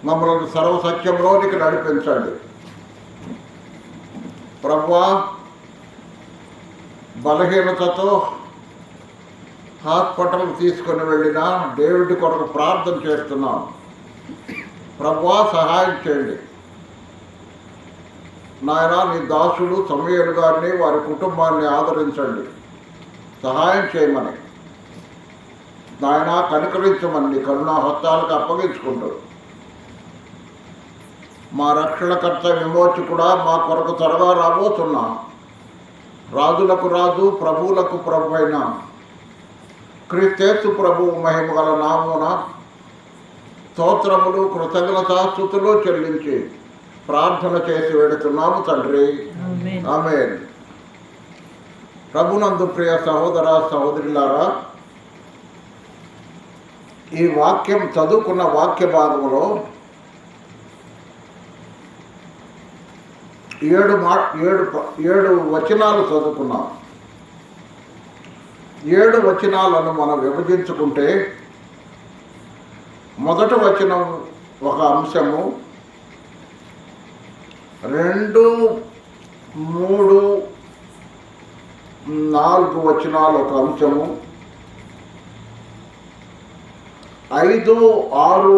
మమ్మల్ని సర్వసత్యంలోనికి నడిపించండి. ప్రభువా, బలహీనతతో హాస్పిటల్ తీసుకొని వెళ్ళిన డేవిడ్ కొరకు ప్రార్థన చేస్తున్నాం. ప్రభువా, సహాయం చేయండి నాయన. నీ దాసుడు సమూయేలు గారిని, వారి కుటుంబాన్ని ఆదరించండి, సహాయం చేయమని నాయన. కనికరించమని నీ కరుణా హస్తాలకు అప్పగించుకుంటారు. మా రక్షణకర్త విమోచకుడా, మా కొరకు త్వరగా రాబోతున్నా రాజులకు రాజు ప్రభువులకు ప్రభు అయిన క్రీస్తు ప్రభువు మహిమ గల నామమున స్తోత్రములు కృతజ్ఞతాస్తుతులు చెల్లించి ప్రార్థన చేసి వెడుతున్నాము తండ్రి, ఆమేన్. ప్రభునందు ప్రియ సహోదర సహోదరులారా, ఈ వాక్యం చదువుకున్న వాక్య భాగంలో 7 వచనాలు చదువుకున్నాం. 7 వచనాలను మనం విభజించుకుంటే మొదటి వచనం ఒక అంశము, 2, 3, 4 వచనాలు ఒక అంశము, 5, 6,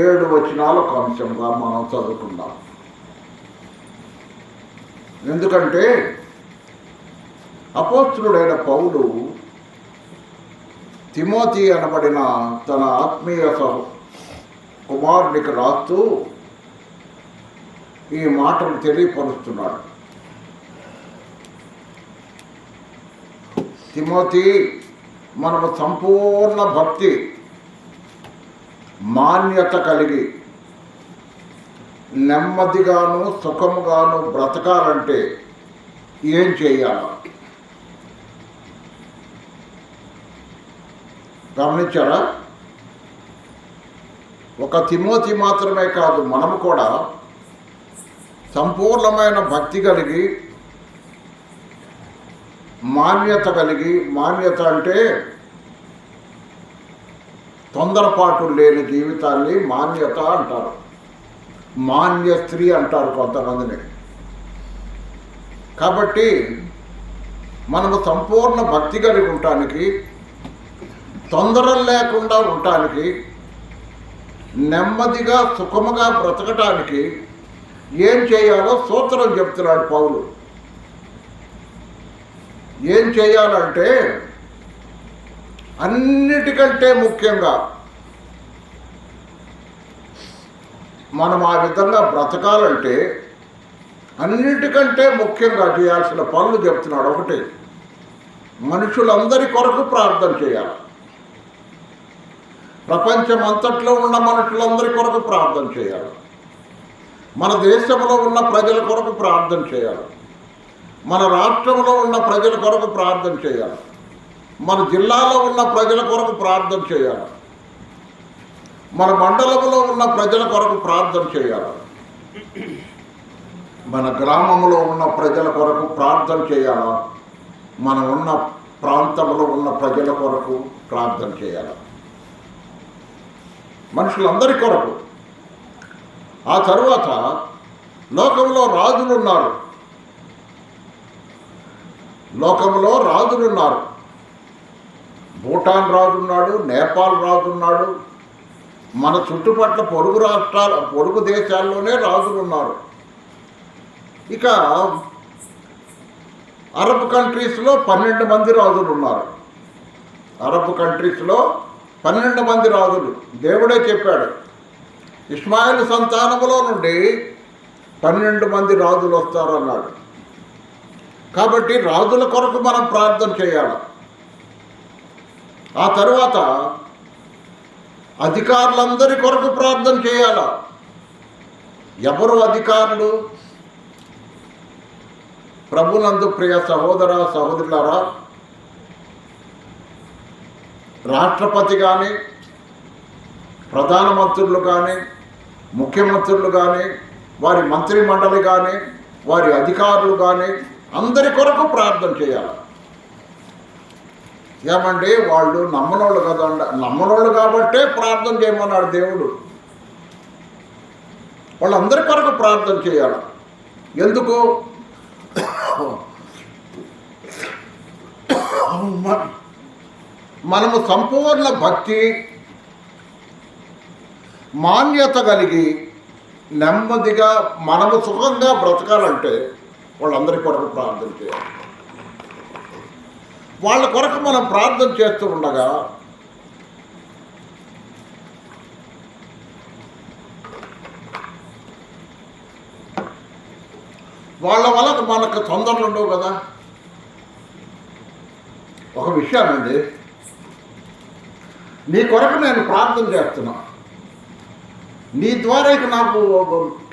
7 వచనాలు ఒక అంశంగా మనం చదువుకుందాం. ఎందుకంటే అపోస్తలుడైన పౌలు తిమోతి అనబడిన తన ఆత్మీయ కుమారునికి రాస్తూ ఈ మాటలు తెలియపరుస్తున్నాడు. తిమోతి, మనము సంపూర్ణ భక్తి మాన్యత కలిగి నెమ్మదిగాను సుఖముగాను బ్రతకాలంటే ఏం చేయాలి? గమనించారా? ఒక తిమోతి మాత్రమే కాదు, మనము కూడా సంపూర్ణమైన భక్తి కలిగి మాన్యత కలిగి, మాన్యత అంటే తొందరపాటు లేని జీవితాన్ని మాన్యత అంటారు. మాన్య స్త్రీ అంటారు కొంతమందిని. కాబట్టి మనము సంపూర్ణ భక్తి కలిగి ఉండటానికి, తొందరలు లేకుండా ఉండటానికి, నెమ్మదిగా సుఖముగా బ్రతకటానికి ఏం చేయాలో సూత్రం చెప్తున్నాడు పౌలు. ఏం చేయాలంటే అన్నిటికంటే ముఖ్యంగా మనం ఆ విధంగా బ్రతకాలంటే అన్నిటికంటే ముఖ్యంగా చేయాల్సిన పనులు చెప్తున్నాడు. ఒకటి, మనుషులందరి కొరకు ప్రార్థన చేయాలి. ప్రపంచం అంతట్లో ఉన్న మనుషులందరి కొరకు ప్రార్థన చేయాలి. మన దేశంలో ఉన్న ప్రజల కొరకు ప్రార్థన చేయాలి. మన రాష్ట్రంలో ఉన్న ప్రజల కొరకు ప్రార్థన చేయాలి. మన జిల్లాలో ఉన్న ప్రజల కొరకు ప్రార్థన చేయాలి. మన మండలంలో ఉన్న ప్రజల కొరకు ప్రార్థన చేయాలి. మన గ్రామంలో ఉన్న ప్రజల కొరకు ప్రార్థన చేయాలి. మనం ఉన్న ప్రాంతంలో ఉన్న ప్రజల కొరకు ప్రార్థన చేయాలి. మనుషులందరి కొరకు. ఆ తరువాత లోకంలో రాజులున్నారు. లోకంలో రాజులున్నారు. భూటాన్ రాజున్నాడు, నేపాల్ రాజున్నాడు, మన చుట్టుపట్ల పొరుగు దేశాల్లోనే రాజులున్నారు. ఇక అరబ్ కంట్రీస్లో 12 మంది రాజులు ఉన్నారు. అరబ్ కంట్రీస్లో 12 మంది రాజులు. దేవుడే చెప్పాడు, ఇస్మాయిల్ సంతానములో నుండి 12 మంది రాజులు వస్తారన్నాడు. కాబట్టి రాజుల కొరకు మనం ప్రార్థన చేయాలి. ఆ తరువాత అధికారులందరి కొరకు ప్రార్థన చేయాలి. ఎవరు అధికారులు? ప్రభునందు ప్రియ సహోదర సహోదరులారా, రాష్ట్రపతి కానీ, ప్రధానమంత్రులు కానీ, ముఖ్యమంత్రులు కానీ, వారి మంత్రి మండలి కానీ, వారి అధికారులు కానీ అందరి కొరకు ప్రార్థన చేయాలి. ఏమండి, వాళ్ళు నమ్మనోళ్ళు కదండి. నమ్మనోళ్ళు కాబట్టే ప్రార్థన చేయమన్నాడు దేవుడు. వాళ్ళందరి కొరకు ప్రార్థన చేయాలి. ఎందుకు? మనము సంపూర్ణ భక్తి మాన్యత కలిగి నెమ్మదిగా మనము సుఖంగా బ్రతకాలంటే వాళ్ళందరి కొరకు ప్రార్థన చేయాలి. వాళ్ళ కొరకు మనం ప్రార్థన చేస్తూ ఉండగా వాళ్ళ వల్ల మనకు తొందరలు ఉండవు కదా. ఒక విషయానండి, నీ కొరకు నేను ప్రార్థన చేస్తున్నా, నీ ద్వారా ఇక నాకు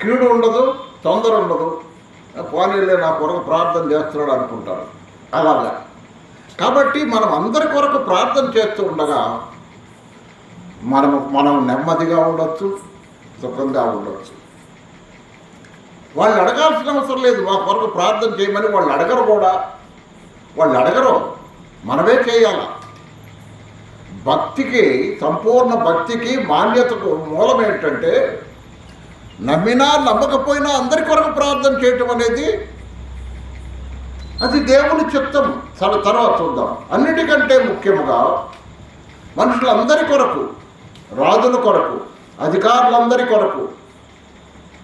కీడు ఉండదు, తొందర ఉండదు, పోనీలే నా కొరకు ప్రార్థన చేస్తున్నాడు అనుకుంటారు. అలాగా కాబట్టి మనం అందరి కొరకు ప్రార్థన చేస్తూ ఉండగా మనం నెమ్మదిగా ఉండొచ్చు, సుఖంగా ఉండొచ్చు. వాళ్ళు అడగాల్సిన అవసరం లేదు, మా కొరకు ప్రార్థన చేయమని వాళ్ళు అడగరు కూడా. వాళ్ళు అడగరు, మనమే చేయాల. భక్తికి, సంపూర్ణ భక్తికి, మాన్యతకు మూలం ఏంటంటే నమ్మినా నమ్మకపోయినా అందరి కొరకు ప్రార్థన చేయటం అనేది అది దేవుని చిత్తం. తర్వాత చూద్దాం. అన్నిటికంటే ముఖ్యముగా మనుషులందరి కొరకు, రాజుల కొరకు, అధికారులందరి కొరకు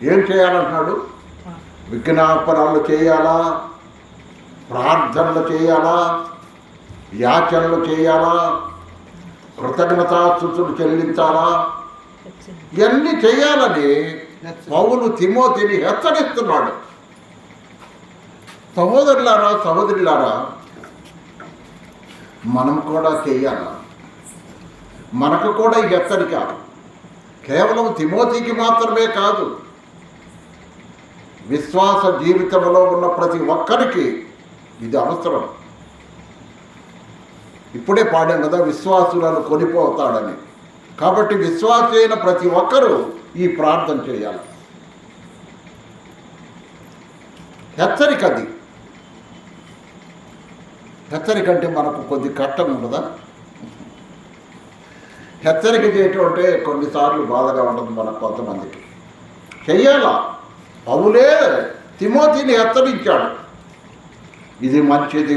ఏం చేయాలంటున్నాడు? విజ్ఞాపనలు చేయాలా, ప్రార్థనలు చేయాలా, యాచనలు చేయాలా, కృతజ్ఞతాస్తుతులు చెల్లించాలా, ఇవన్నీ చేయాలని పౌలు తిమోతిని హెచ్చరిస్తున్నాడు. సహోదరులారా, సహోదరులారా, మనం కూడా చేయాలా. మనకు కూడా ఈ హెచ్చరిక కేవలం తిమోతికి మాత్రమే కాదు, విశ్వాస జీవితంలో ఉన్న ప్రతి ఒక్కరికి ఇది అవసరం. ఇప్పుడే పాడాం కదా, విశ్వాసులను కొనిపోతాడని. కాబట్టి విశ్వాసి అయిన ప్రతి ఒక్కరూ ఈ ప్రార్థన చేయాలి. హెచ్చరిక అది. హెచ్చరిక అంటే మనకు కొద్ది కష్టం ఉండదా? హెచ్చరిక చేయటం అంటే కొన్నిసార్లు బాధగా ఉండదు మనకు కొంతమందికి. చెయ్యాలా. పౌలే తిమోతిని హెచ్చరించాడు, ఇది మంచిది,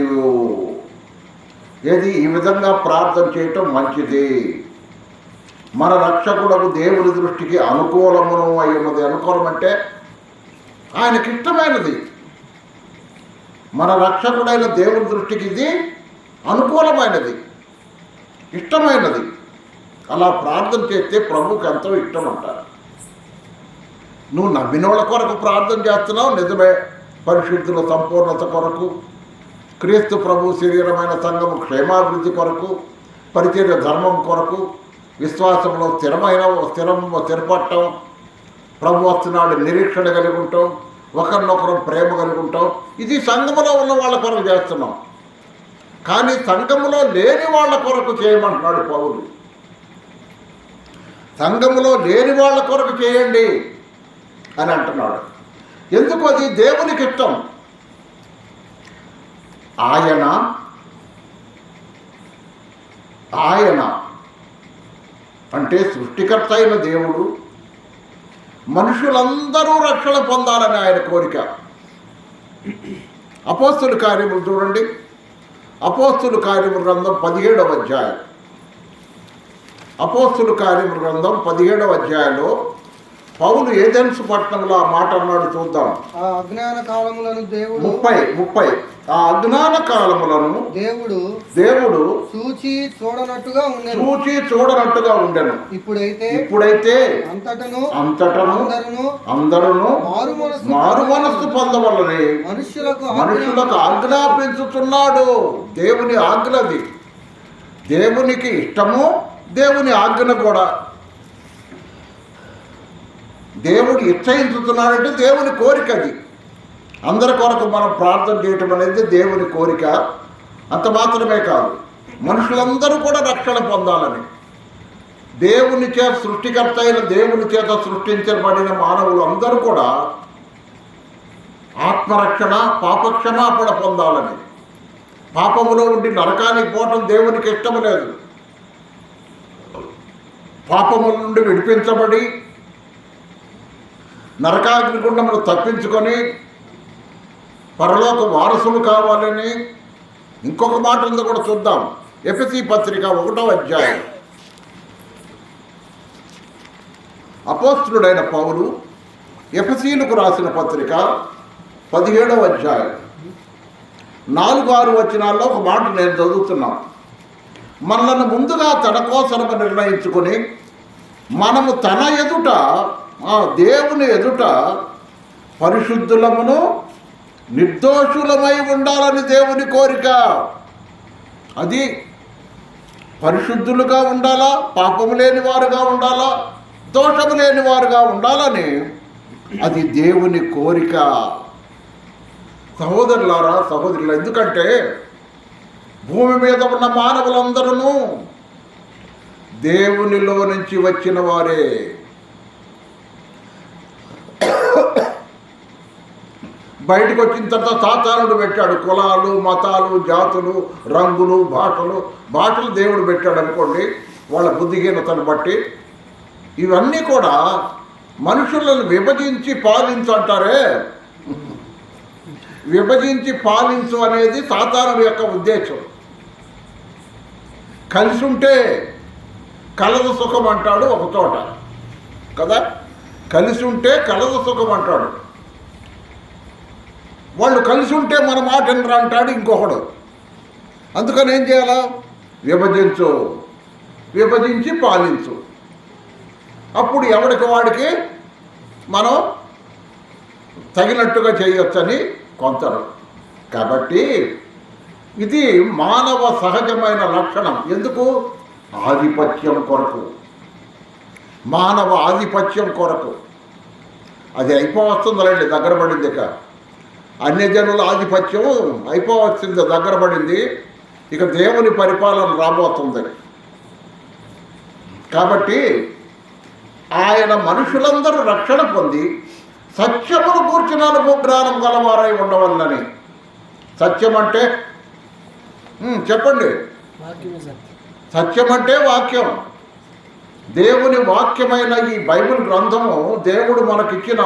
ఏది ఈ విధంగా ప్రార్థన చేయటం మంచిది, మన రక్షకుడకు దేవుని దృష్టికి అనుకూలమును అయ్యున్నది. అనుకూలం అంటే ఆయనకి ఇష్టమైనది. మన రక్షకుడైన దేవుని దృష్టికి ఇది అనుకూలమైనది, ఇష్టమైనది. అలా ప్రార్థన చేస్తే ప్రభువుకి ఎంతో ఇష్టం అంటారు. నువ్వు నమ్మినోళ్ళ కొరకు ప్రార్థన చేస్తున్నావు, నిజమే. పరిశుద్ధుల సంపూర్ణత కొరకు, క్రీస్తు ప్రభు శరీరమైన సంఘము క్షేమాభివృద్ధి కొరకు, పరిచర్య ధర్మం కొరకు, విశ్వాసంలో స్థిరపడటం, ప్రభు వస్తున్నాడు నిరీక్షణ కలిగి ఉంటాం, ఒకరినొకరు ప్రేమ కలిగి ఉంటాం. ఇది సంఘములో ఉన్న వాళ్ళ కొరకు చేస్తున్నాం. కానీ సంఘములో లేని వాళ్ళ కొరకు చేయమంటున్నాడు పౌలు. సంఘములో లేని వాళ్ళ కొరకు చేయండి అని అంటున్నాడు. ఎందుకు? అది దేవునికి ఇష్టం. ఆయన అంటే సృష్టికర్త అయిన దేవుడు మనుషులందరూ రక్షణ పొందాలని ఆయన కోరిక. అపోస్తుల కార్యములు చూడండి, అపోస్తుల కార్యముల గ్రంథం 17వ అధ్యాయం. అపోస్తుల కార్యముల గ్రంథం 17వ అధ్యాయంలో పౌలు ఏథెన్స్ పట్టణంలో ఆ మాట అన్నాడు. చూద్దాం. ఆ అజ్ఞాన కాలములను దేవుడు 30 ఆ అజ్ఞాన కాలములను దేవుడు చూచి చూడనట్టుగా ఉండెను. ఇప్పుడైతే అంతటను అందరూ మారు మనస్సు పొందవలని మనుషులకు ఆజ్ఞాపించుతున్నాడు. దేవుని ఆజ్ఞది. దేవునికి ఇష్టము, దేవుని ఆజ్ఞ కూడా. దేవుడు ఇచ్చయించుతున్నాడంటే దేవుని కోరిక అది. అందరి కొరకు మనం ప్రార్థన చేయటం అనేది దేవుని కోరిక. అంత మాత్రమే కాదు, మనుషులందరూ కూడా రక్షణ పొందాలని. దేవుని చేత, సృష్టికర్త అయిన దేవుని చేత సృష్టించబడిన మానవులు అందరూ కూడా ఆత్మరక్షణ, పాపక్షమాపణ పొందాలని. పాపములో ఉండి నరకానికి పోవటం దేవునికి ఇష్టం లేదు. పాపముల నుండి విడిపించబడి నరకాగ్నిగుండమును తప్పించుకొని పరలోక వారసులు కావాలని ఇంకొక మాట ఉంది కూడా చూద్దాం. ఎఫెసీ పత్రిక 1వ అధ్యాయం. అపోస్తలుడైన పౌలు ఎఫెసీలకు రాసిన పత్రిక 17వ అధ్యాయం 4-6 వచనాల్లో ఒక మాట నేను చదువుతున్నాను. మనల్ని ముందుగా తన కోసము నిర్ణయించుకొని మనము తన ఎదుట దేవుని ఎదుట పరిశుద్ధులమును నిర్దోషులమై ఉండాలని దేవుని కోరిక. అది పరిశుద్ధులుగా ఉండాలా, పాపము లేని వారుగా ఉండాలా, దోషము లేని వారుగా ఉండాలని అది దేవుని కోరిక. సహోదరులారా, సహోదరులు, ఎందుకంటే భూమి మీద ఉన్న మానవులందరూ దేవునిలో నుంచి వచ్చిన వారే. బయటకు వచ్చిన తర్వాత సాతానుడు పెట్టాడు కులాలు, మతాలు, జాతులు, రంగులు, భాషలు దేవుడు పెట్టాడు అనుకోండి, వాళ్ళ బుద్ధిహీనతను బట్టి. ఇవన్నీ కూడా మనుషులను విభజించి పాలించంటారే, విభజించి పాలించు అనేది సాతానుడి యొక్క ఉద్దేశం. కలిసి ఉంటే కలదు సుఖం అంటాడు ఒక చోట కదా, కలిసి ఉంటే కలదు సుఖం అంటాడు. వాళ్ళు కలిసి ఉంటే మన మాట వినరా అంటాడు ఇంకొకడు. అందుకని ఏం చేయాలా? విభజించి పాలించు. అప్పుడు ఎవరికి వాడికి మనం తగినట్టుగా చేయొచ్చని కొందరు. కాబట్టి ఇది మానవ సహజమైన లక్షణం. ఎందుకు? ఆధిపత్యం కొరకు, మానవ ఆధిపత్యం కొరకు. అది అయిపోవస్తుందిలేండి, దగ్గర పడింది. ఇక అన్యజనుల ఆధిపత్యం అయిపోవచ్చింది, దగ్గర పడింది. ఇక దేవుని పరిపాలన రాబోతుంది. కాబట్టి ఆయన మనుషులందరూ రక్షణ పొంది సత్యమును కూర్చున్న అనుగ్రహం గలవారై ఉండవల్లని. సత్యం అంటే చెప్పండి. సత్యం అంటే వాక్యం. దేవుని వాక్యమైన ఈ బైబిల్ గ్రంథము దేవుడు మనకిచ్చిన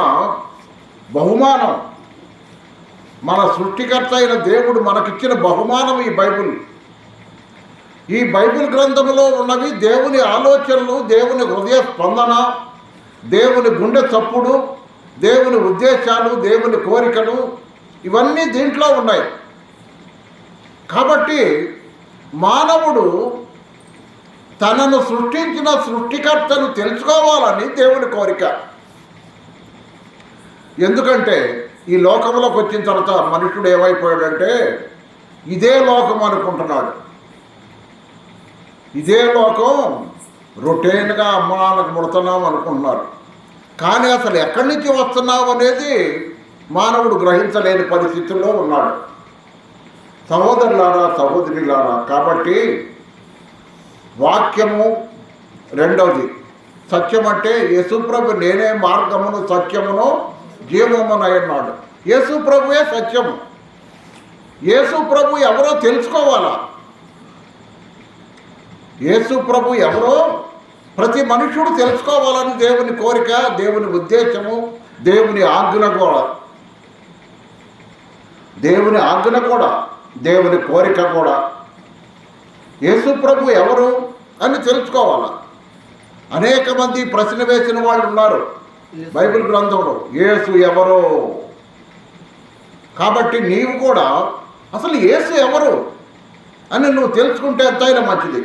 బహుమానం. మన సృష్టికర్త అయిన దేవుడు మనకిచ్చిన బహుమానం ఈ బైబిల్. ఈ బైబిల్ గ్రంథములో ఉన్నవి దేవుని ఆలోచనలు, దేవుని హృదయ స్పందన, దేవుని గుండె చప్పుడు, దేవుని ఉద్దేశాలు, దేవుని కోరికలు, ఇవన్నీ దీంట్లో ఉన్నాయి. కాబట్టి మానవుడు తనను సృష్టించిన సృష్టికర్తను తెలుసుకోవాలని దేవుని కోరిక. ఎందుకంటే ఈ లోకంలోకి వచ్చిన తర్వాత మనుషుడు ఏమైపోయాడంటే ఇదే లోకం అనుకుంటున్నాడు. ఇదే లోకం, రొటీన్గా అమ్మాలకు ముడుతున్నాం అనుకుంటున్నారు. కానీ అసలు ఎక్కడి నుంచి వస్తున్నావు అనేది మానవుడు గ్రహించలేని పరిస్థితుల్లో ఉన్నాడు. సహోదరులారా, సహోదరులారా, కాబట్టి వాక్యము రెండవది. సత్యం అంటే యేసుప్రభు నేనే మార్గమును సత్యమును జీవమునై అన్నాడు. యేసుప్రభువే సత్యము. యేసుప్రభు ఎవరో తెలుసుకోవాలా. యేసుప్రభు ఎవరో ప్రతి మనుషుడు తెలుసుకోవాలని దేవుని కోరిక, దేవుని ఉద్దేశము, దేవుని ఆజ్ఞ కూడా, దేవుని ఆజ్ఞ కూడా, దేవుని కోరిక కూడా. యేసుప్రభు ఎవరు అని తెలుసుకోవాలా. అనేక మంది ప్రశ్న వేసిన వాళ్ళు ఉన్నారు బైబిల్ గ్రంథంలో, యేసు ఎవరు. కాబట్టి నీవు కూడా అసలు యేసు ఎవరు అని నువ్వు తెలుసుకుంటే ఎంతైనా మంచిది.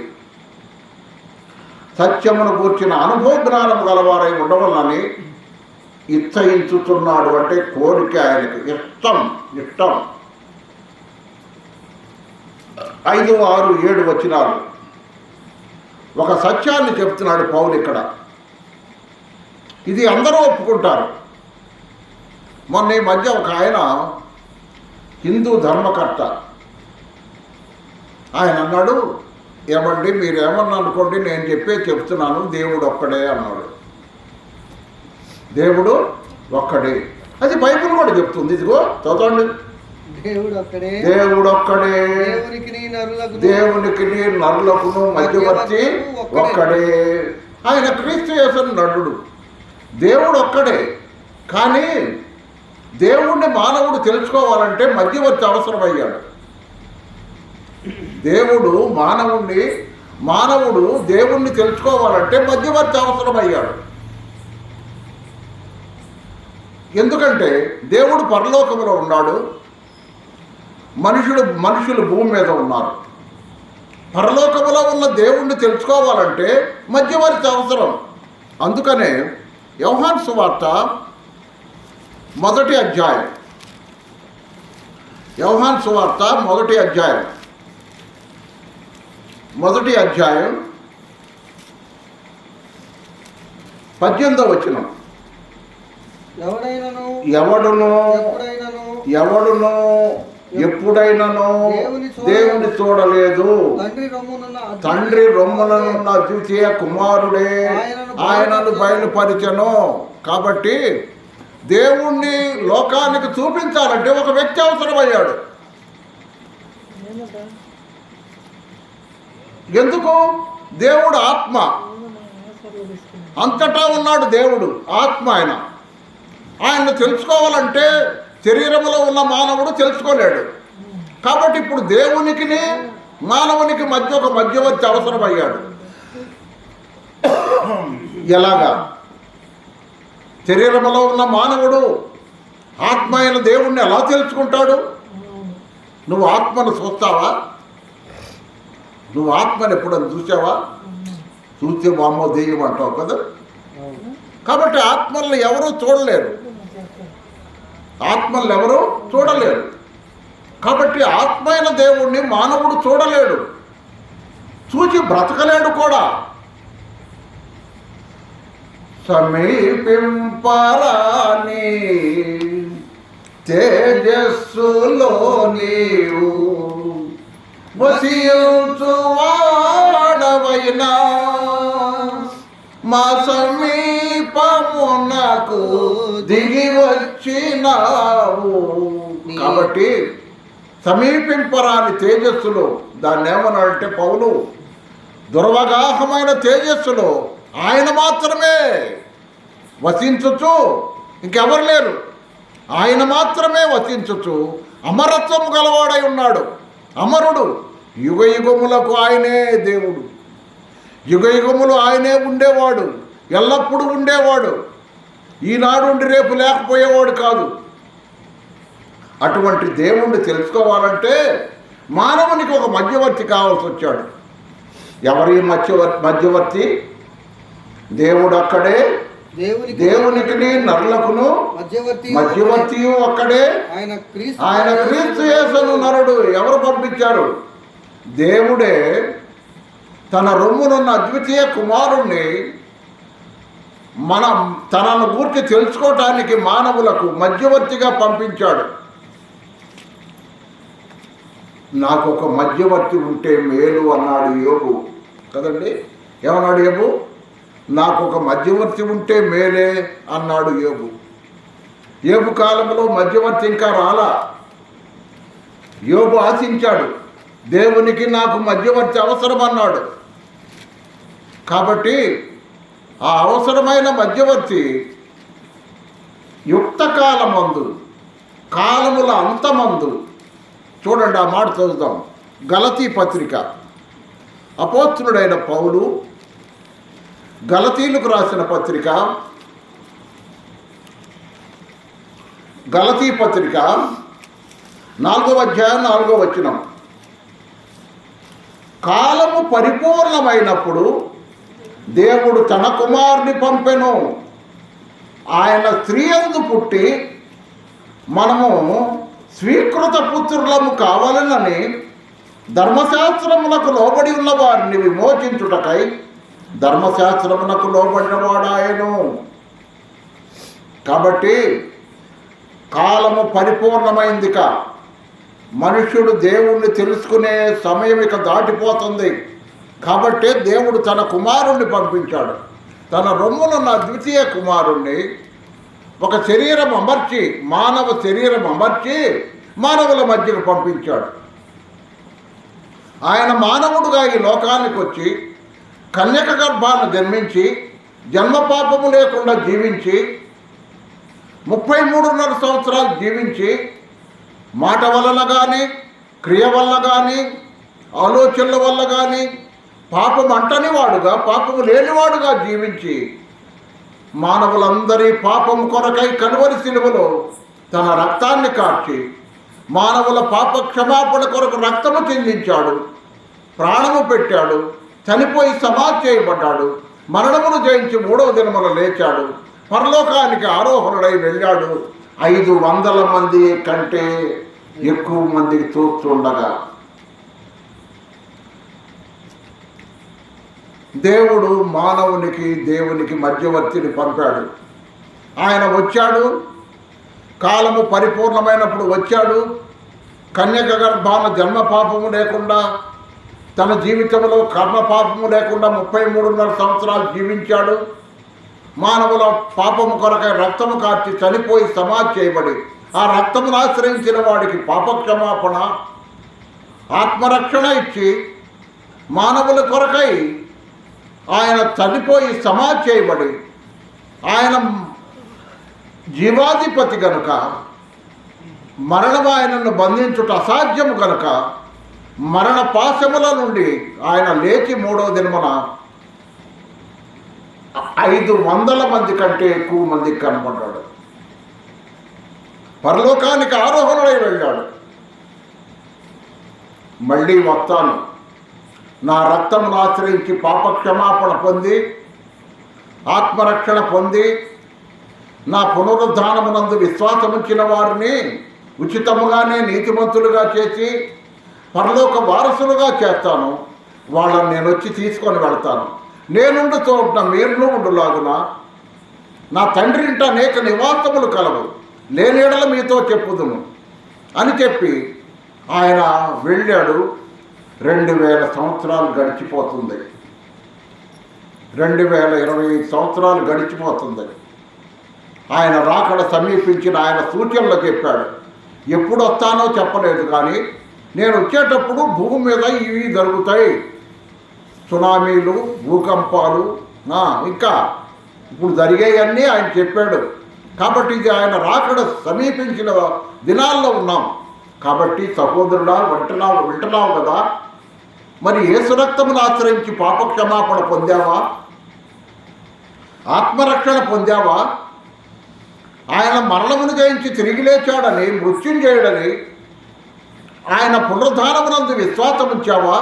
సత్యమును కూర్చిన అనుభవ జ్ఞానం గలవారై ఉండవల్లని ఇచ్చయించుతున్నాడు. అంటే కోరిక, ఆయనకు ఇష్టం. 5, 6, 7 వచనాలు ఒక సత్యాన్ని చెప్తున్నాడు పౌలు ఇక్కడ. ఇది అందరూ ఒప్పుకుంటారు. మొన్న ఈ మధ్య ఒక ఆయన హిందూ ధర్మకర్త ఆయన అన్నాడు, ఏమండి మీరు ఏమన్నా అనుకోండి, నేను చెప్తున్నాను, దేవుడు ఒక్కడే అన్నాడు. దేవుడు ఒక్కడే. అది బైబిల్ కూడా చెప్తుంది. ఇదిగో చదవండి. దేవుడు ఒక్కడే, దేవునికి నరులకును మధ్యవర్తి ఒక్కడే. ఆయన క్రీస్తు యేసు నరుడు. దేవుడు ఒక్కడే. కానీ దేవుణ్ణి మానవుడు తెలుసుకోవాలంటే మధ్యవర్తి అవసరమయ్యాడు. మానవుడు దేవుణ్ణి తెలుసుకోవాలంటే మధ్యవర్తి అవసరమయ్యాడు. ఎందుకంటే దేవుడు పరలోకములో ఉన్నాడు, మనుషులు భూమి మీద ఉన్నారు. పరలోకములో ఉన్న దేవుణ్ణి తెలుసుకోవాలంటే మధ్యవర్తి అవసరం. అందుకనే యోహాను సువార్త మొదటి అధ్యాయం 18వ వచనం. ఎవడును ఎప్పుడైనాను దేవుని చూడలేదు, తండ్రి రొమ్ముననున్న ద్వితీయ కుమారుడే ఆయనను బయలుపరిచెను. కాబట్టి దేవుణ్ణి లోకానికి చూపించాలంటే ఒక వ్యక్తి అవసరమయ్యాడు. ఎందుకు? దేవుడు ఆత్మ, అంతటా ఉన్నాడు దేవుడు ఆత్మ. ఆయన్ని తెలుసుకోవాలంటే శరీరంలో ఉన్న మానవుడు తెలుసుకోలేడు. కాబట్టి ఇప్పుడు దేవునికి మానవునికి మధ్య ఒక మధ్యవర్తి అవసరమయ్యాడు. ఎలాగా? శరీరంలో ఉన్న మానవుడు ఆత్మ అయిన దేవుణ్ణి ఎలా తెలుసుకుంటాడు? నువ్వు ఆత్మను చూస్తావా? నువ్వు ఆత్మను ఎప్పుడైనా చూసావా? చూస్తే మామో దెయ్యం అంటావు కదా. కాబట్టి ఆత్మల్ని ఎవరూ చూడలేరు. కాబట్టి ఆత్మ అయిన దేవుణ్ణి మానవుడు చూడలేడు, చూచి బ్రతకలేడు కూడా. సమీపింపరాని తేజస్సులో నీవు వసించువాడవైనా మా సమీపమునకు దిగి వచ్చినావు. కాబట్టి సమీపింపరాని తేజస్సులో, దాన్ని ఏమన్నాడంటే పౌలు, దుర్వగాహమైన తేజస్సులో ఆయన మాత్రమే వసించుచు, ఇంకెవరు లేరు, ఆయన మాత్రమే వసించుచు అమరత్వం గలవాడై ఉన్నాడు. అమరుడు, యుగయుగములకు ఆయనే దేవుడు, యుగయుగములు ఆయనే ఉండేవాడు, ఎల్లప్పుడూ ఉండేవాడు. ఈనాడు ఉండి రేపు లేకపోయేవాడు కాదు. అటువంటి దేవుణ్ణి తెలుసుకోవాలంటే మానవునికి ఒక మధ్యవర్తి కావాల్సి వచ్చాడు. ఎవరి మధ్యవర్తి? దేవుడు అక్కడే, దేవునికి నరులకును మధ్యవర్తి అక్కడే. ఆయన క్రీస్తు యేసును నరుడు. ఎవరు పంపించారు? దేవుడే తన రొమ్మునున్న అద్వితీయ కుమారుణ్ణి తనను గూర్చి తెలుసుకోవటానికి మానవులకు మధ్యవర్తిగా పంపించాడు. నాకు ఒక మధ్యవర్తి ఉంటే మేలు అన్నాడు యోబు కదండి. ఏమన్నాడు యోబు? నాకు ఒక మధ్యవర్తి ఉంటే మేలే అన్నాడు యోబు. యోబు కాలంలో మధ్యవర్తి ఇంకా రాలా. యోబు ఆశించాడు, దేవునికి నాకు మధ్యవర్తి అవసరం అన్నాడు. కాబట్టి ఆ అవసరమైన మధ్యవర్తి యుక్త కాలమందు, కాలముల అంతమందు, చూడండి ఆ మాట చదువుతాం. గలతీ పత్రిక, అపోస్తలుడైన పౌలు గలతీలకు రాసిన పత్రిక, గలతీ పత్రిక 4వ అధ్యాయం 4వ వచనం. కాలము పరిపూర్ణమైనప్పుడు దేవుడు తన కుమారుని పంపెను. ఆయన స్త్రీ యందు పుట్టి మనము స్వీకృత పుత్రులము కావాలనని ధర్మశాస్త్రమునకు లోబడి ఉన్న వారిని విమోచించుటకై ధర్మశాస్త్రమునకు లోబడిన వాడాయను. కాబట్టి కాలము పరిపూర్ణమైందిక. మనుష్యుడు దేవుణ్ణి తెలుసుకునే సమయం ఇక దాటిపోతుంది. కాబట్టి దేవుడు తన కుమారుణ్ణి పంపించాడు. తన రొమ్మునున్న ద్వితీయ కుమారుణ్ణి ఒక శరీరం అమర్చి, మానవ శరీరం అమర్చి మానవుల మధ్యకు పంపించాడు. ఆయన మానవుడుగా ఈ లోకానికి వచ్చి కన్యక గర్భాన్ని జన్మించి జన్మ పాపము లేకుండా జీవించి 33.5 సంవత్సరాలు జీవించి మాట వలన కానీ, క్రియ వల్ల కానీ, ఆలోచనల వల్ల కానీ పాపం అంటని వాడుగా, పాపము లేనివాడుగా జీవించి మానవులందరి పాపం కొరకై కలువరి సిలువలో తన రక్తాన్ని కార్చి మానవుల పాప క్షమాపణ కొరకు రక్తము చెందించాడు, ప్రాణము పెట్టాడు, చనిపోయి సమాధి చేయబడ్డాడు, మరణమును జయించి 3వ దినమున లేచాడు, పరలోకానికి ఆరోహణుడై వెళ్ళాడు. 500 మంది కంటే ఎక్కువ మందికి చూస్తుండగా దేవుడు మానవునికి దేవునికి మధ్యవర్తిని పంపాడు. ఆయన వచ్చాడు, కాలము పరిపూర్ణమైనప్పుడు వచ్చాడు. కన్యక గర్భాన జన్మ పాపము లేకుండా, తన జీవితంలో కర్మ పాపము లేకుండా 33.5 సంవత్సరాలు జీవించాడు. మానవుల పాపము కొరకై రక్తము కార్చి చనిపోయి సమాధి చేయబడి ఆ రక్తమును ఆశ్రయించిన వాడికి పాపక్షమాపణ, ఆత్మరక్షణ ఇచ్చి మానవుల కొరకై ఆయన చనిపోయి సమాధి చేయబడి ఆయన జీవాధిపతి గనుక మరణం ఆయనను బంధించుట అసాధ్యము గనుక మరణ పాశముల నుండి ఆయన లేచి 3వ దినమున 500 మంది కంటే ఎక్కువ మందికి కనపడ్డాడు. పరలోకానికి ఆరోహణుడై వెళ్ళాడు. మళ్ళీ వస్తాను, నా రక్తమును ఆశ్రయించి పాపక్షమాపణ పొంది ఆత్మరక్షణ పొంది నా పునరుద్ధానమునందు విశ్వాసముంచిన వారిని ఉచితముగానే నీతిమంతులుగా చేసి పరలోక వారసులుగా చేస్తాను. వాళ్ళని నేను వచ్చి తీసుకొని వెళ్తాను. నేనుండు చోటున మీరును ఉండులాగున నా తండ్రి ఇంట అనేక నివాసములు కలవు, లేని యెడల మీతో చెప్పుదును అని చెప్పి ఆయన వెళ్ళాడు. 2000 సంవత్సరాలు గడిచిపోతుంది. 2025 సంవత్సరాలు గడిచిపోతుంది. ఆయన రాకడ సమీపించిన ఆయన సూచనలు చెప్పాడు. ఎప్పుడు వస్తానో చెప్పలేదు, కానీ నేను వచ్చేటప్పుడు భూమి మీద ఇవి జరుగుతాయి, సునామీలు, భూకంపాలు, ఇంకా ఇప్పుడు జరిగేవన్నీ ఆయన చెప్పాడు. కాబట్టి ఇది ఆయన రాకడ సమీపించిన దినాల్లో ఉన్నాం. కాబట్టి సహోదరుడా, వింటున్నావు కదా, మరి యేసు రక్తమును ఆశ్రయించి పాపక్షమాపణ పొందావా? ఆత్మరక్షణ పొందావా? ఆయన మరణమును జయించి తిరిగి లేచాడని, మృత్యుంజయుడని ఆయన పునరుద్ధానమునందు విశ్వాసం ఉంచావా?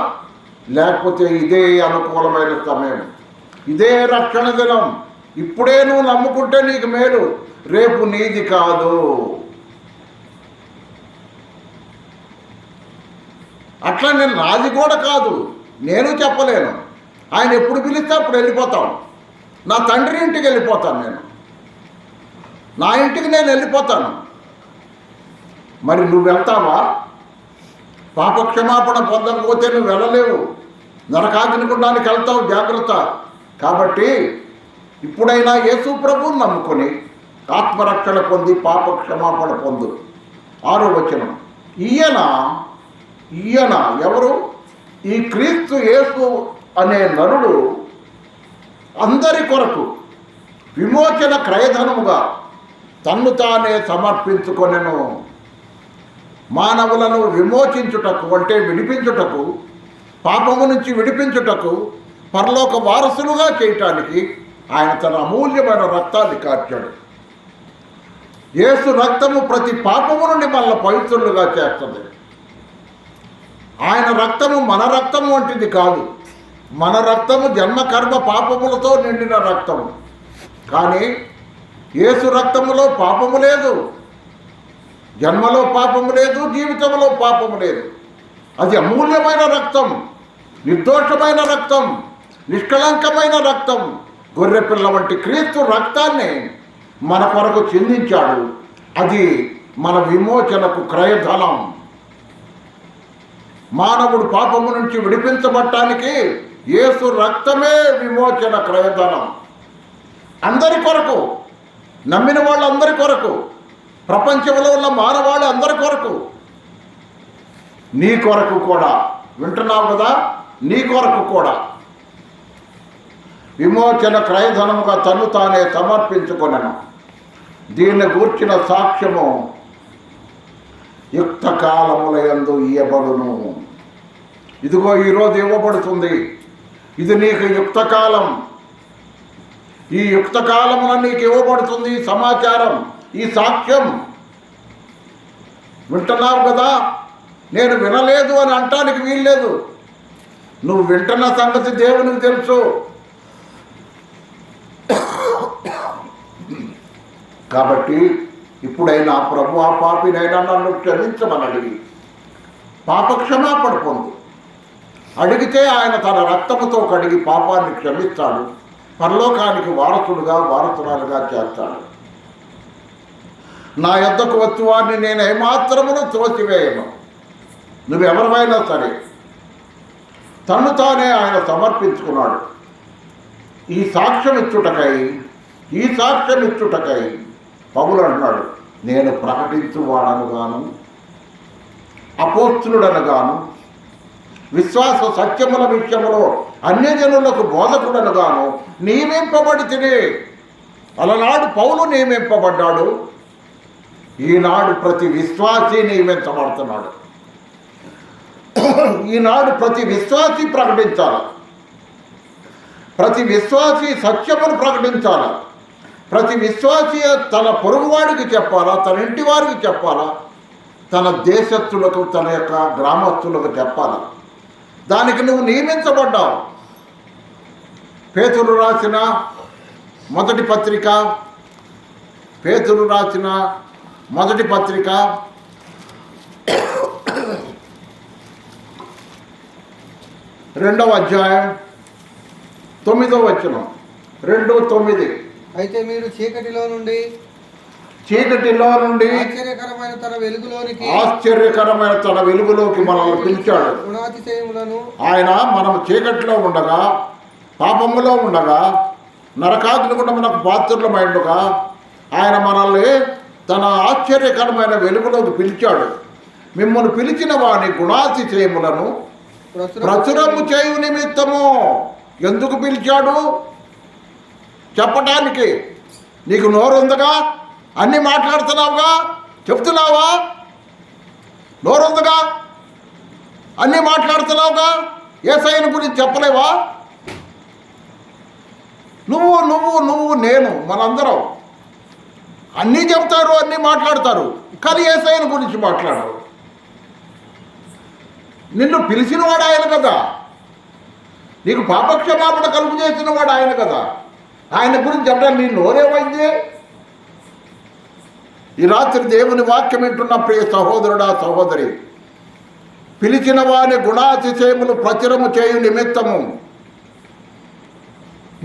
లేకపోతే ఇదే అనుకూలమైన సమయం, ఇదే రక్షణ దినం, ఇప్పుడే నువ్వు నమ్ముకుంటే నీకు మేలు, రేపు నీది కాదు. అట్లా నేను నాది కూడా కాదు, నేను చెప్పలేను. ఆయన ఎప్పుడు పిలిస్తే అప్పుడు వెళ్ళిపోతాం. నా తండ్రి ఇంటికి వెళ్ళిపోతాను, నేను నా ఇంటికి నేను వెళ్ళిపోతాను. మరి నువ్వు వెళ్తావా? పాపక్షమాపణ పొందకపోతే నువ్వు వెళ్ళలేవు, నరకాగ్నిగుండానికి వెళ్తావు, జాగ్రత్త. కాబట్టి ఇప్పుడైనా యేసు ప్రభువుని నమ్ముకొని ఆత్మరక్షణ పొంది పాపక్షమాపణ పొందు. 6వ వచనం, ఈయన ఎవరు? ఈ క్రీస్తు యేసు అనే నరుడు అందరి కొరకు విమోచన క్రయధనముగా తన్ను తానే సమర్పించుకొనెను. మానవులను విమోచించుటకు, అంటే విడిపించుటకు, పాపము నుంచి విడిపించుటకు, పరలోక వారసులుగా చేయటానికి ఆయన తన అమూల్యమైన రక్తాన్ని కార్చాడు. యేసు రక్తము ప్రతి పాపము నుండి మనల్ని పవిత్రులుగా చేస్తుంది. ఆయన రక్తము మన రక్తము వంటిది కాదు. మన రక్తము జన్మ కర్మ పాపములతో నిండిన రక్తము. కానీ యేసు రక్తములో పాపము లేదు, జన్మలో పాపము లేదు, జీవితంలో పాపము లేదు. అది అమూల్యమైన రక్తం, నిర్దోషమైన రక్తం, నిష్కళంకమైన రక్తం. గొర్రెపిల్ల వంటి క్రీస్తు రక్తాన్ని మన కొరకు చెందించాడు. అది మన విమోచనకు క్రయధనం. మానవుడు పాపము నుంచి విడిపించబడటానికి యేసు రక్తమే విమోచన క్రయధనం. అందరి కొరకు, నమ్మిన వాళ్ళందరి కొరకు, ప్రపంచంలో ఉన్న మానవాళి అందరి కొరకు, నీ కొరకు కూడా. వింటున్నావు కదా? నీ కొరకు కూడా విమోచన క్రయధనముగా తను తానే సమర్పించుకొనెను. దీన్ని గూర్చిన సాక్ష్యము యుక్త కాలములయందు ఇయ్యబడును. ఇదిగో ఈరోజు ఇవ్వబడుతుంది. ఇది నీకు యుక్తకాలం. ఈ యుక్తకాలమున నీకు ఇవ్వబడుతుంది ఈ సమాచారం, ఈ సాక్ష్యం. వింటున్నావు కదా? నేను వినలేదు అని అంటానికి వీల్లేదు. నువ్వు వింటున్న సంగతి దేవునికి తెలుసు. కాబట్టి ఇప్పుడైనా ప్రభు ఆ పాపినైనా నన్ను క్షమించమని అడిగి పాపక్షమాపణ పొందు. అడిగితే ఆయన తన రక్తముతో కడిగి పాపాన్ని క్షమిస్తాడు. పరలోకానికి వారసుడుగా వారసురాలుగా చేస్తాడు. నా యొద్దకు వచ్చి వారిని నేను ఏమాత్రమును త్రోసివేయను. నువ్వెవరివైనా సరే. తను తానే ఆయన సమర్పించుకున్నాడు. ఈ సాక్ష్యం ఇచ్చుటకై పౌలు అంటున్నాడు, నేను ప్రకటించువాడనుగాను, అపోస్తులుడనగాను, విశ్వాస సత్యముల విషయములో అన్యజనులకు బోధకుడనుగాను నియమింపబడితిని. అలనాడు పౌలు నియమింపబడ్డాడు. ఈనాడు ప్రతి విశ్వాసీ నియమించబడుతున్నాడు. ఈనాడు ప్రతి విశ్వాసీ ప్రకటించాలి. ప్రతి విశ్వాసీ సత్యమును ప్రకటించాలి. ప్రతి విశ్వాసీ తన పొరుగువాడికి చెప్పాలా, తన ఇంటి వారికి చెప్పాలా, తన దేశస్థులకు, తన యొక్క గ్రామస్తులకు చెప్పాలా. దానికి నువ్వు నియమించబడ్డావు. పేతురు రాసిన మొదటి పత్రిక 2వ అధ్యాయం 9వ వచనం. 2:9. అయితే మీరు చీకటిలో నుండి ఆశ్చర్యకరమైన తన వెలుగులోకి మనల్ని పిలిచాడు. గుణాతిశయములను ఆయన మనం చీకటిలో ఉండగా, పాపములో ఉండగా, నరకాగ్ని కూడా మనకు పాత్రులమైండుగా ఆయన మనల్ని తన ఆశ్చర్యకరమైన వెలుగులోకి పిలిచాడు. మిమ్మల్ని పిలిచిన వాని గుణాతిశయములను ప్రచురము చేయు నిమిత్తము. ఎందుకు పిలిచాడు? చెప్పటానికి. నీకు నోరు ఉందిగా, అన్నీ మాట్లాడుతున్నావుగా, చెప్తున్నావా? నోరు ఉందిగా, అన్నీ మాట్లాడుతున్నావుగా, యేసయ్యను గురించి చెప్పలేవా? నువ్వు నేను మనందరం అన్నీ చెప్తారు, అన్నీ మాట్లాడతారు, కానీ యేసయ్యను గురించి మాట్లాడరు. నిన్ను పిలిచిన వాడు ఆయన కదా, నీకు పాపక్షమాపణ కలుగు చేసిన వాడు ఆయన కదా. ఆయన గురించి చెప్పడం నీ నోరేమైంది? ఈ రాత్రి దేవుని వాక్యం వింటున్న ప్రియ సహోదరుడా, సహోదరి, పిలిచిన వాని గుణాతిశయములు ప్రచురము చేయు నిమిత్తము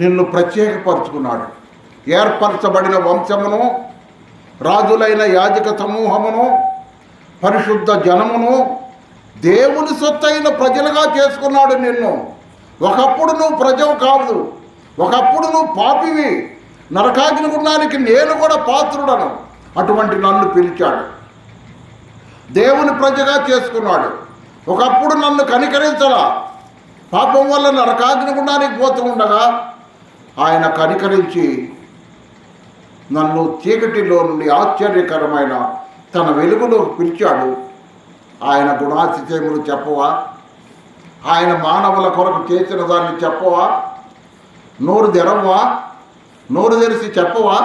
నిన్ను ప్రత్యేకపరుచుకున్నాడు. ఏర్పరచబడిన వంశమును, రాజులైన యాజక సమూహమును, పరిశుద్ధ జనమును, దేవుని సొత్తైన ప్రజలుగా చేసుకున్నాడు నిన్ను. ఒకప్పుడు నువ్వు ప్రజవు కాదు, ఒకప్పుడు నువ్వు పాపివి, నరకాగ్ని గుండానికి నేను కూడా పాత్రుడను. అటువంటి నన్ను పిలిచాడు, దేవుని ప్రజగా చేసుకున్నాడు. ఒకప్పుడు నన్ను కనికరించలా, పాపం వల్ల నరకాగ్ని గుండానికి పోతూ ఉండగా ఆయన కనికరించి నన్ను చీకటిలో నుండి ఆశ్చర్యకరమైన తన వెలుగులోకి పిలిచాడు. ఆయన గుణాతిశయములు చెప్పవా? ఆయన మానవుల కొరకు చేసిన దాన్ని చెప్పవా? నోరు తెరవా? నోరు తెరిచి చెప్పవా?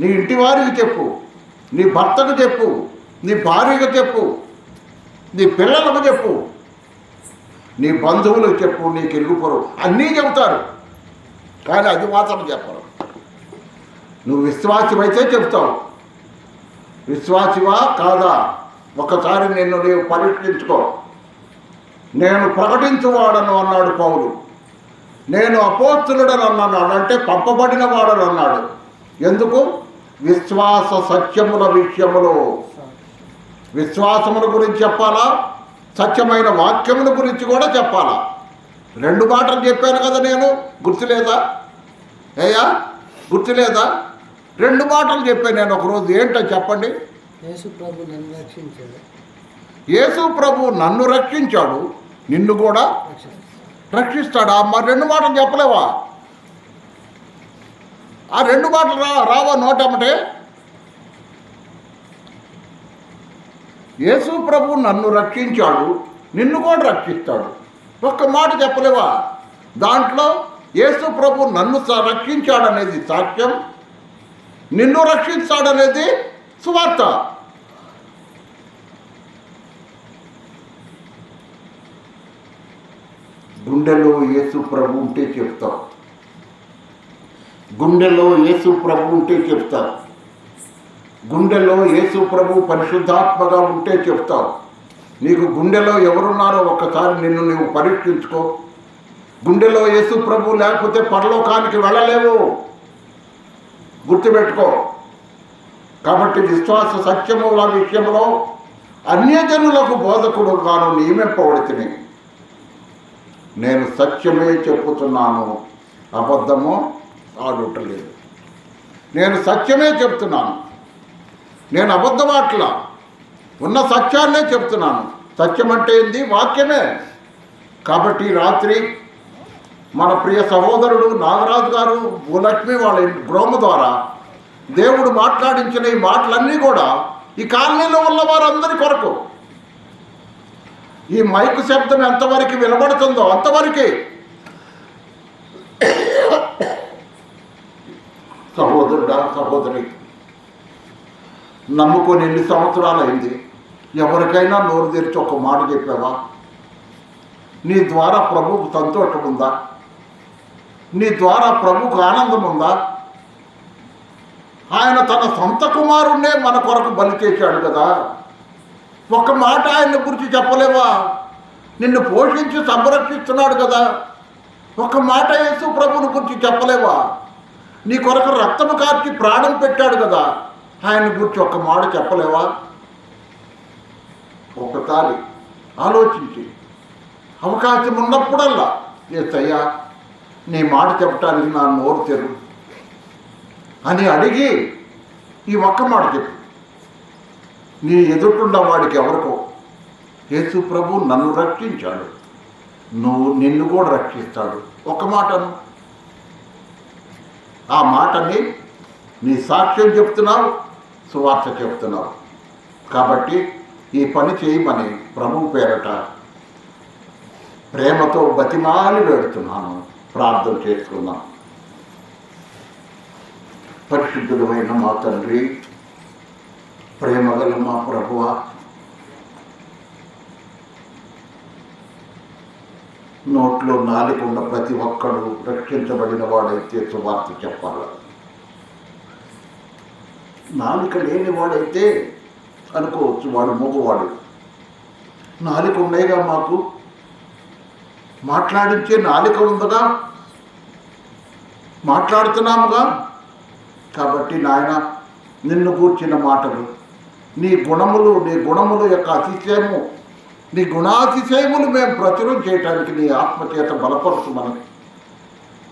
నీ ఇంటి వారికి చెప్పు, నీ భర్తకు చెప్పు, నీ భార్యకు చెప్పు, నీ పిల్లలకు చెప్పు, నీ బంధువులకు చెప్పు, నీకు ఇరుగుపరు అన్నీ చెబుతారు, కానీ అది మాత్రం చెప్పరు. నువ్వు విశ్వాసమైతే చెప్తావు. విశ్వాసివా కాదా ఒకసారి నిన్ను నీవు పరీక్షించుకో. నేను ప్రకటించువాడను అన్నాడు పౌలు. నేను అపోస్తులుడని అన్నాడు, అంటే పంపబడిన వాడని అన్నాడు. ఎందుకు? విశ్వాస సత్యముల విషయములో. విశ్వాసముల గురించి చెప్పాలా, సత్యమైన వాక్యముల గురించి కూడా చెప్పాలా. 2 మాటలు చెప్పాను కదా నేను, గుర్తులేదా? గుర్తులేదా? 2 మాటలు చెప్పాను నేను ఒకరోజు. ఏంటో చెప్పండి. యేసు ప్రభు నన్ను రక్షించాడు, నిన్ను కూడా రక్షిస్తాడా? మరి 2 మాటలు చెప్పలేవా? ఆ 2 మాటలు రావా నోటమ్మటే? యేసు ప్రభు నన్ను రక్షించాడు, నిన్ను కూడా రక్షిస్తాడు. ఒక్క మాట చెప్పలేవా? దాంట్లో యేసు ప్రభు నన్ను రక్షించాడనేది సాక్ష్యం, నిన్ను రక్షిస్తాడనేది సువార్త. గుండెలో యేసు ప్రభు ఉంటే చెప్తావు, గుండెలో యేసు ప్రభు ఉంటే చెప్తావు, గుండెలో యేసు ప్రభు పరిశుద్ధాత్మగా ఉంటే చెప్తావు. నీకు గుండెలో ఎవరున్నారో ఒక్కసారి నిన్ను నీవు పరీక్షించుకో. గుండెలో యేసు ప్రభు లేకపోతే పరలోకానికి వెళ్ళలేవు, గుర్తుపెట్టుకో. కాబట్టి విశ్వాస సత్యముల విషయంలో అన్యజనులకు బోధకుడు గాను నియమింపబడితిని. నేను సత్యమే చెప్పుతున్నాను, అబద్ధము ఆడుటలేదు. నేను సత్యమే చెప్తున్నాను, నేను అబద్ధమాట్లా, ఉన్న సత్యాన్నే చెప్తున్నాను. సత్యం అంటే ఏంది? వాక్యమే. కాబట్టి రాత్రి మన ప్రియ సహోదరుడు నాగరాజు గారు భూలక్ష్మి వాళ్ళ గృహం ద్వారా దేవుడు మాట్లాడించిన ఈ మాటలన్నీ కూడా ఈ కాలనీలో ఉన్న వారందరి కొరకు. ఈ మైకు శబ్దం ఎంతవరకు వినబడుతుందో అంతవరకే. సహోదరుడా, సహోదరి, నమ్ముకొని ఎన్ని సంవత్సరాలైంది? ఎవరికైనా నోరు తెరిచి ఒక మాట చెప్పావా? నీ ద్వారా ప్రభువుకు సంతోషం ఉందా? నీ ద్వారా ప్రభువుకు ఆనందం ఉందా? ఆయన తన సొంత కుమారుణ్ణే మన కొరకు బలి చేశాడు కదా. ఒక్క మాట ఆయన గురించి చెప్పలేవా? నిన్ను పోషించి సంరక్షిస్తున్నాడు కదా. ఒక మాట యేసు ప్రభువుని గురించి చెప్పలేవా? నీ కొరకు రక్తము కార్చి ప్రాణం పెట్టాడు కదా. ఆయన గురించి ఒక్క మాట చెప్పలేవా? ఒకసారి ఆలోచించి అవకాశం ఉన్నప్పుడల్లా యేసయ్యా నీ మాట చెప్పటానికి నా నోరు తెరు అని అడిగి ఈ ఒక్క మాట చెప్పు. నీ ఎదుర్కొన్న వాడికి ఎవరికో యేసు ప్రభు నన్ను రక్షించాడు, నిన్ను కూడా రక్షిస్తాడు. ఒక మాటను, ఆ మాటని నీ సాక్ష్యం చెప్తున్నావు, సువార్త చెప్తున్నావు. కాబట్టి ఈ పని చేయమని ప్రభువు పేరట ప్రేమతో బతిమాలి వేడుతున్నాను. ప్రార్థన చేసుకుందాం. పరిశుద్ధుడమైన మా తండ్రి, ప్రేమగల మా ప్రభువా, నోట్లో నాలుగున్న ప్రతి ఒక్కడు రక్షించబడిన వాడైతే సువార్త చెప్పాలి. నాలుక లేని వాడైతే అనుకోవచ్చు వాడు మూగవాడు. నాలుక ఉండేగా, మాకు మాట్లాడించే నాలుక ఉందగా, మాట్లాడుతున్నాముగా. కాబట్టి నాయన, నిన్ను గూర్చిన మాటలు, నీ గుణములు యొక్క అతిశయము, నీ గుణాతిశయములు మేము ప్రచురం చేయటానికి నీ ఆత్మచేత బలపరుచుమని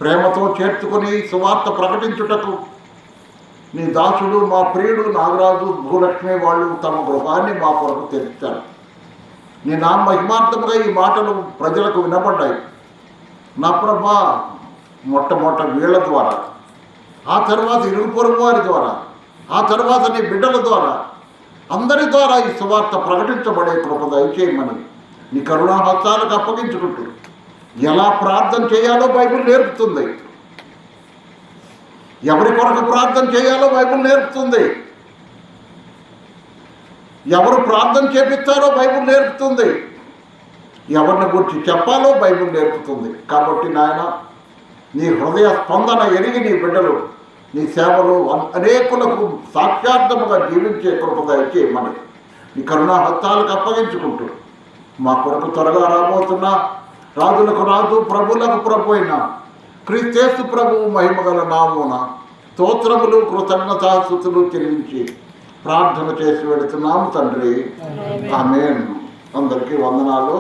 ప్రేమతో చేర్చుకొని సువార్త ప్రకటించుటకు నీ దాసుడు మా ప్రియుడు నాగరాజు భూలక్ష్మి వాళ్ళు తమ గృహాన్ని మా కొరకు తెరిచారు. నీ నా మహిమార్థముగా ఈ మాటలు ప్రజలకు వినబడ్డాయి. నా ప్రభా, మొట్టమొదట వీళ్ళ ద్వారా, ఆ తర్వాత ఇరుగు పొరుగు వారి ద్వారా, ఆ తర్వాత నీ బిడ్డల ద్వారా, అందరి ద్వారా ఈ సువార్త ప్రకటించబడే కృప దయచేయమని నీ కరుణా హస్తాలకు అప్పగించుకుంటూ ఎలా ప్రార్థన చేయాలో బైబిల్ నేర్పుతుంది. ఎవరి కొరకు ప్రార్థన చేయాలో బైబిల్ నేర్పుతుంది. ఎవరు ప్రార్థన చేపిస్తారో బైబిల్ నేర్పుతుంది. ఎవరిని గురించి చెప్పాలో బైబిల్ నేర్పుతుంది. కాబట్టి నాయన, నీ హృదయ స్పందన ఎరిగి నీ బిడ్డలు నీ సేవలు అనేకులకు సాక్షార్థముగా జీవించే కృప దయచేయమని నీ కరుణా హస్తాలకు అప్పగించుకుంటూ మా కొరకు త్వరగా రాబోతున్నా రాజులకు రాజు, ప్రభులకు ప్రభు అయిన క్రీస్తు ప్రభువు మహిమగల నామమున స్తోత్రములు, కృతజ్ఞతాస్తుతులు చెల్లించి ప్రార్థన చేసి వెళుతున్నాము తండ్రి. ఆమేన్. అందరికీ వందనాలు.